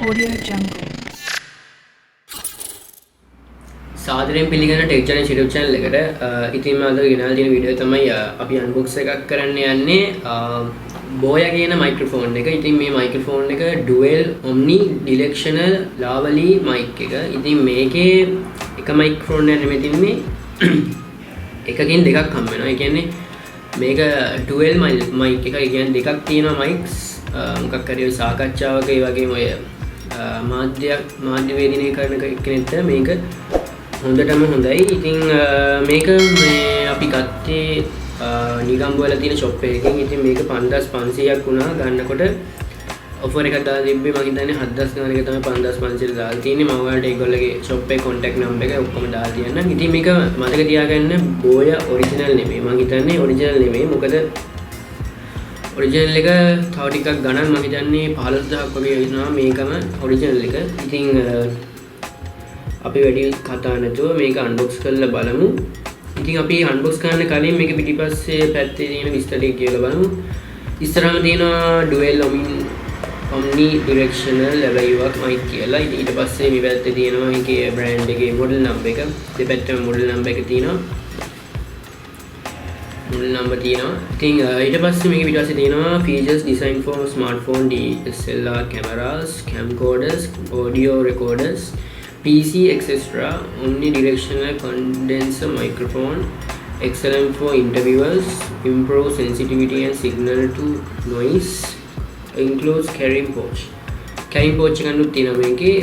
Audio Jungle. සාදරයෙන් පිළිගන්න tech ජනේෂ් YouTube channel එකට. ඉතින් මම අද ගෙනල්ලා තියෙන වීඩියෝ තමයි අපි unbox එකක් කරන්න යන්නේ BOYA කියන මයික්‍රොෆෝන් එක. ඉතින් මේ මයික්‍රොෆෝන් එක dual omnidirectional lavalier mic එක. ඉතින් මේකේ එක මයික්‍රොෆෝන් එකක් නෙමෙයි තින්නේ එකකින් දෙකක් හම්බ වෙනවා. ඒ කියන්නේ මේක dual mic එක. ඒ කියන්නේ දෙකක් තියෙනවා mics. මොකක් හරි සාකච්ඡාවක ඒ වගේම ඔය මාධ්‍ය වේදිනේ කරන කෙනෙක්ට මේක හොඳටම හොඳයි. ඉතින් මේක මේ අපි ගත්තේ නිගම්බු වල තියෙන shop එකකින්. ඉතින් මේක 5500ක් වුණා ගන්නකොට offer එකක් දාලා තිබ්බේ. මම හිතන්නේ 7000 ගානක තමයි 5500 දාලා තියෙන්නේ. මම ඔයාලට ඒගොල්ලෝගේ shop එකේ contact number එක ඔක්කොම දාලා තියන්නම්. ඉතින් මේක මතක තියාගන්න BOYA original නෙමෙයි. මම හිතන්නේ original නෙමෙයි. මොකද original එක තව ටිකක් ගණන් මම හිතන්නේ 15000ක් වගේ වෙනවා මේකම original එක. ඉතින් අපි වැඩි කතා නැතුව මේක unbox කරලා බලමු. ඉතින් අපි unbox කරන්න කලින් මේක පිටිපස්සේ පැත්තේ තියෙන විස්තර ටික කියලා බලමු. ඉස්සරහම තියෙනවා dual omnidirectional lavalier mic කියලා. ඊට පස්සේ මේ පැත්තේ තියෙනවා මේකේ brand එකේ model number එක. දෙපැත්තම model number එක තියෙනවා. model number තියෙනවා. ඉතින් ඊට පස්සේ මේක පිටිපස්සේ තියෙනවා features designed for smartphone, DSLR cameras, camcorders, audio recorders, PC etc. omnidirectional condenser microphone, excellent for interviewers, improve sensitivity and signal to noise, includes carrying pouch. carrying pouch එකනුත් තියෙනවා මේකේ.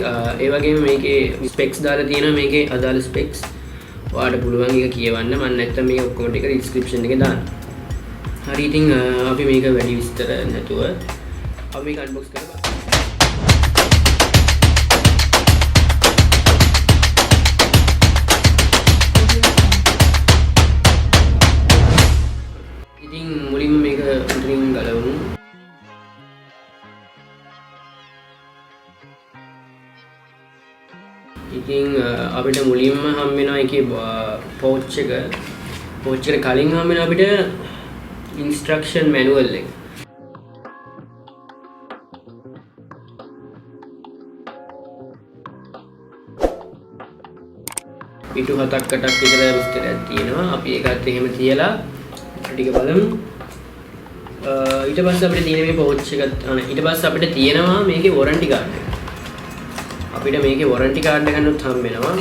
ඒ වගේම මේකේ specs දාලා තියෙනවා. මේකේ අදාළ specs ඔයාලට පුළුවන් එක කියවන්න. මම නැත්තම් මේක ඔක්කොම ටික description එකේ දාන්න. හරි. ඉතින් අපි මේක වැඩි විස්තර නැතුව අපි මේක unbox කරමු. මුලින්ම මේක උඩින් ගලවමු. ඉතින් අපිට මුලින්ම හම් වෙනවා ඒකේ pouch එක. pouch එකට කලින් හම් වෙනවා අපිට instruction manual එක. පිටු 7ක් 8ක් විතර විස්තරයක් තියෙනවා. අපි ඒකත් එහෙම තියලා ටික බලමු. ඊට පස්සේ අපිට තියෙන මේ pouch එකත් ඊට පස්සේ අපිට තියෙනවා මේකේ warranty card එක. අපිට මේකේ warranty card එකනුත් හම් වෙනවා.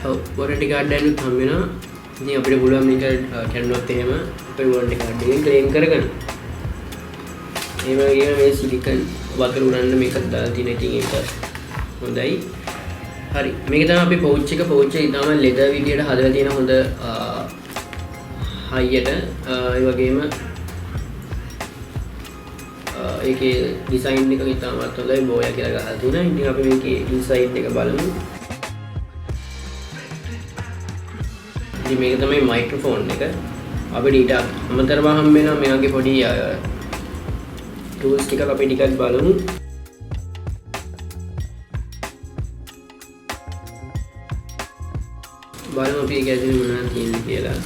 ඔව් warranty card එකනුත් හම් වෙනවා. ඉතින් අපිට පුළුවන් මේක කැඩුනොත් එහෙම අපේ warranty card එකෙන් claim කරගන්න. ඒ වගේම මේ silicon වතුර උරන්න මේකත් දාලා තියෙන ඉතින් ඒක හොඳයි. හරි. මේක තමයි අපි pouch එක. pouch එක ඉතාලම leather විදියට හදලා තියෙන හොඳ හයියට. ඒ වගේම ඒකේ ඩිසයින් එක ඉතාමත් හොඳයි. BOYA කියලා ගහලා තියෙනවා. ඉතින් අපි මේකේ ඉන්සයිඩ් එක බලමු. ඉතින් මේක තමයි මයික්‍රොෆෝන් එක. අපිට ඊට අමතරව හම් වෙනවා මේ වගේ පොඩි ටූල්ස් ටිකක් අපි ටිකක් බලමු. බලමු අපි ඒක ඇතුලේ මොනවද තියෙන්නේ කියලා.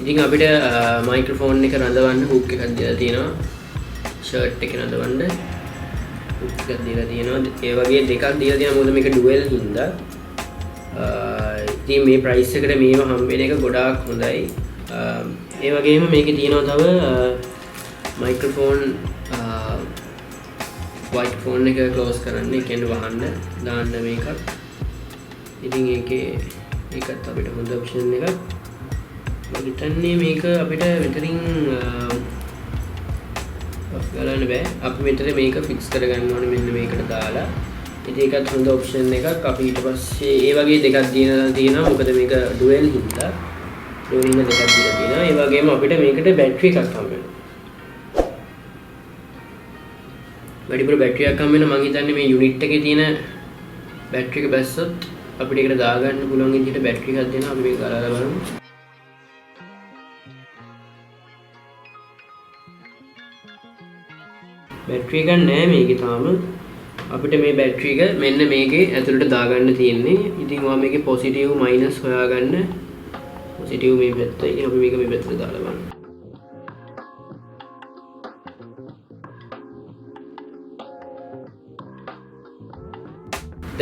ඉතින් අපිට මයික්‍රොෆෝන් එක රඳවන්න හුක් එකක් දීලා තියෙනවා. ෂර්ට් එකේ රඳවන්න හුක් එකක් දීලා තියෙනවා. ඒ වගේ දෙකක් දීලා තියෙනවා. මොකද මේක ඩුවල් හින්දා. ඉතින් මේ ප්‍රයිස් එකට මේව හම්බ වෙන එක ගොඩාක් හොඳයි. ඒ වගේම මේකේ තියෙනවා තව මයික්‍රොෆෝන් මයික්‍රොෆෝන් එක ක්ලෝස් කරන්න, ඒ කියන්නේ වහන්න දාන්න මේකක්. ඉතින් ඒකේ ඒකත් අපිට හොඳ ඔප්ෂන් එකක්. මම හිතන්නේ මේක අපිට මෙතනින් ගලන්න බෑ. අපි මෙතන මේක ෆික්ස් කරගන්න ඕනේ මෙන්න මේකට දාලා. ඉතින් ඒකත් හොඳ ඔප්ෂන් එකක්. අපි ඊට පස්සේ ඒ වගේ දෙකක් තියෙනවා. මොකද මේක ඩුවල් හින්දා දෙකක් දීලා තියෙනවා. ඒ වගේම අපිට මේකට බැටරි එකක් හම්බ වෙනවා. වැඩිපුර බැටරි එකක් හම්බ වෙනවා. මම හිතන්නේ මේ යුනිට් එකේ තියෙන බැටරි එක බැස්සොත් අපිට ඒකට දාගන්න පුළුවන් විදිහට බැටරි එකක් දෙනවා. අපි මේක ගලවලා බලමු. බැටරි එකක් නැහැ මේකේ තාම. අපිට මේ බැටරි එක මෙන්න මේකේ ඇතුළට දාගන්න තියෙන්නේ. ඉතින් ඔයා මේකේ පොසිටිව් මයිනස් හොයාගන්න. පොසිටිව් මේ පැත්ත. ඉතින් අපි මේක මේ පැත්තට දාලා බලමු.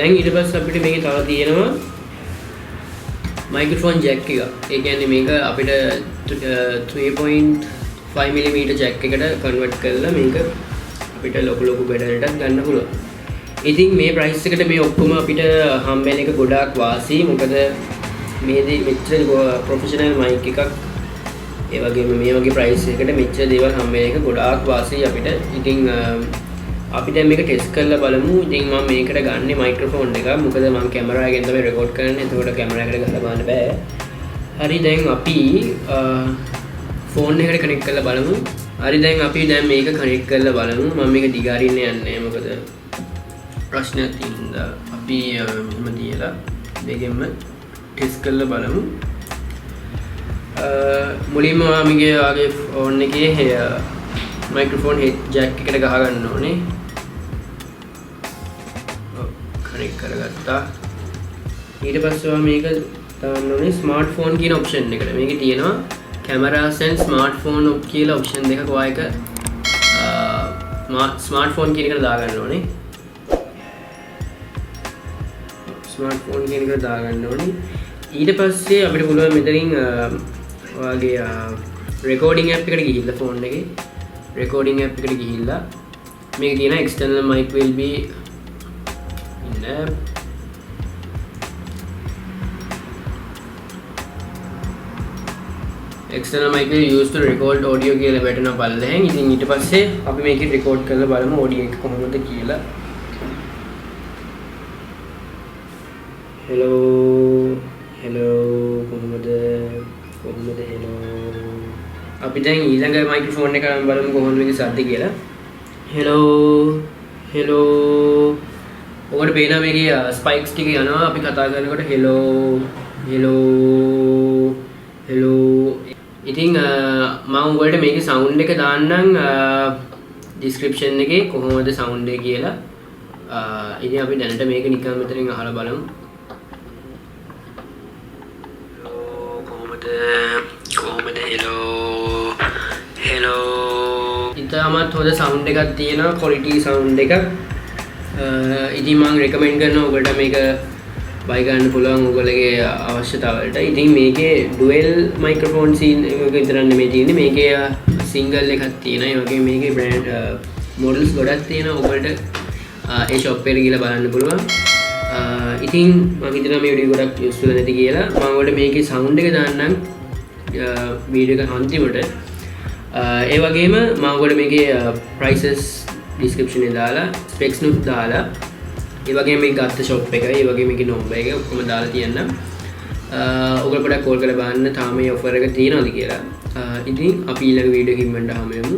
දැන් ඊට පස්සේ අපිට මේකේ තව තියෙනවා microphone jack එක. ඒ කියන්නේ මේක අපිට 3.5 mm jack එකට convert කරලා මේක අපිට ලොකු බෙඩරටත් ගන්න පුළුවන්. ඉතින් මේ price එකට මේ ඔක්කොම අපිට හම්බෙන එක ගොඩාක් වාසි. මොකද මේදී මෙච්චර professional mic එකක් ඒ වගේම මේ වගේ price එකකට මෙච්චර දේවල් හම්බෙන එක ගොඩාක් වාසි අපිට. ඉතින් අපි දැන් මේක ටෙස්ට් කරලා බලමු. ඉතින් මම මේකට ගන්නේ මයික්‍රොෆෝන් එකක්. මොකද මම කැමරා එකෙන් තමයි රෙකෝඩ් කරන්නේ. එතකොට කැමරා එකට ගහලා බලන්න බෑ. හරි දැන් අපි ෆෝන් එකට කනෙක්ට් කරලා බලමු. හරි දැන් අපි මේක කනෙක්ට් කරලා බලමු. මම මේක දිගාරින්න යන්නේ. මොකද ප්‍රශ්නයක් තියෙනවා. අපි මෙහෙම තියලා දෙකෙන්ම ටෙස්ට් කරලා බලමු. මුලින්ම මගේ ආගේ ෆෝන් එකේ මයික්‍රොෆෝන් හෙඩ් ජැක් එකට ගහ ගන්න ඕනේ. කනෙක්ට් කරගත්තා. ඊට පස්සේ මේක දාන්න ඕනේ ස්මාර්ට්ෆෝන් කියන ඔප්ෂන් එකට. මේකේ තියෙනවා cameras and smartphone කියලා ඔප්ෂන් දෙකක්. ඔය එක ස්මාර්ට්ෆෝන් කියන එකට දාගන්න ඕනේ. ස්මාර්ට්ෆෝන් කියන එකට දාගන්න ඕනේ. ඊට පස්සේ අපිට පුළුවන් මෙතනින් ඔයගේ රෙකෝඩින් ඇප් එකට ගිහිල්ලා ෆෝන් එකේ recording app එකට ගිහිල්ලා මේක තියෙන external mic will be in app. external mic will use to record audio කියලා වැටෙනවා පල්ලෙහෙන්. ඉතින් ඊට පස්සේ අපි මේකේ record කරලා බලමු audio එක කොහොමද කියලා. hello කොහොමද hello. අපි දැන් ඊළඟ මයික්‍රොෆෝන් එක ගන්න බලමු කොහොමද මේකේ ශබ්ද කියලා. hello ඔකට පේනවා මේකේ ස්පයික්ස් ටික යනවා අපි කතා කරනකොට hello. ඉතින් මම ඔයගොල්ලන්ට මේකේ සවුන්ඩ් එක දාන්නම් description එකේ කොහොමද සවුන්ඩ් එක කියලා. ඉතින් අපි දැනට මේක නිකන් මෙතනින් අහලා බලමු. කොහොමද hello ඉතාමත් හොඳ සවුන්ඩ් එකක් තියෙනවා, quality සවුන්ඩ් එකක්. ඉතින් මම recommend කරනවා ඔයගොල්ලන්ට මේක buy ගන්න පුළුවන් ඔයගොල්ලගේ අවශ්‍යතාවලට. ඉතින් මේකේ dual microphone scene එක විතරක් නෙමෙයි තියෙන්නේ. මේකේ single එකක් තියෙනවා. ඒ වගේම මේකේ brand models ගොඩක් තියෙනවා. ඔයගොල්ලන්ට ඒ shop එකට ගිහලා බලන්න පුළුවන්. ඉතින් මම හිතනවා මේ වීඩියෝ ගොඩක් useful නැති කියලා. මම ඔයාලට මේකේ sound එක දාන්නම් වීඩියෝ එක අන්තිමට. ඒ වගේම මම ඔයාලට මේකේ prices description එකේ දාලා specs නුත් දාලා ඒ වගේම මේ ගත්ත shop එක, ඒ වගේම මේකේ number එක ඔක්කොම දාලා තියන්නම්. ඔයගොල්ලෝ පොඩ්ඩක් call කරලා බලන්න තාම මේ offer එක තියෙනවද කියලා. ඉතින් අපි ඊළඟ වීඩියෝ එකකින් හමු වෙමු.